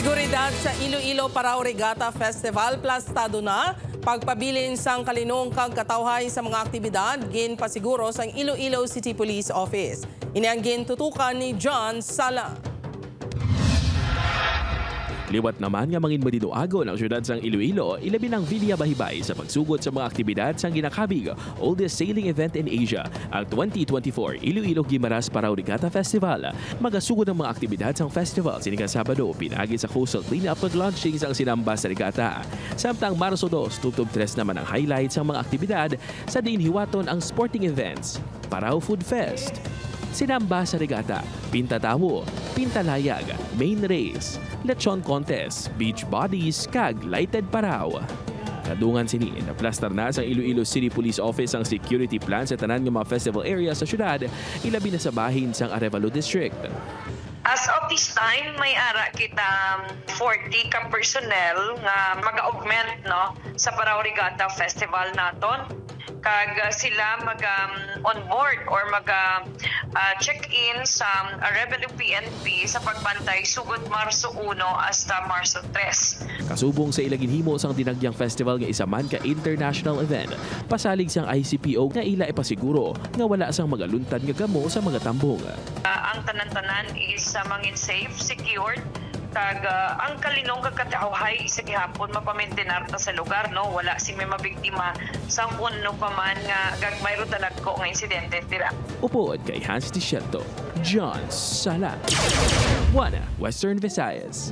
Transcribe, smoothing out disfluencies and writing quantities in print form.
Seguridad sa Iloilo Parao Regatta Festival plastado na pagpabilin sang kalinong kag katawhay sa mga aktibidad gin pasiguro sa Iloilo City Police Office. Ini ang gintutukan ni John Sala. Liwat naman nga mangin madinuagon ang syudad sang Iloilo, ilabi ng Villa Bahibay sa pagsugod sa mga aktibidad sang ginakabig oldest sailing event in Asia, ang 2024 Iloilo Guimaras Parao Regatta Festival. Magasugod ang mga aktibidad sang festival siningang Sabado, pinagi sa coastal cleanup ug launching sang sinamba sa regatta. Samtang Marso 2, tubtob 3 naman ang highlights sang mga aktibidad sa diin hiwaton ang sporting events, Parao Food Fest, sinamba sa regatta, pintatawo, pintalayag, main race, lechon contest, beach bodies, kag lighted paraw. Kadungan sini, naplastar na sa Iloilo City Police Office ang security plan sa tanan ng mga festival area sa syudad, ilabi na sa bahin sang Arevalo District. As of this time, may ara kita 40 ka personnel nga mag-augment no sa Parao Regatta Festival naton. Kag sila on board or check-in sa Arevalo PNP sa pagbantay sugod Marso 1 hasta Marso 3. Kasubong sa ilaginhimo sang dinagyang festival nga isa man ka international event, pasalig sang ICPO nga ila ipasiguro nga wala sang magaluntad nga gamo sa mga tambong. Ang tanan-tanan is mangin safe, secured, kag ang kalinong kagkatawhay sa gihapon mapamentenar ta sa lugar no, wala si may mabiktima sang kuno pa man nga gagmayro talag ko nga insidente dira. Upod kay Hans Disciento, John Sala, Juana, Western Visayas.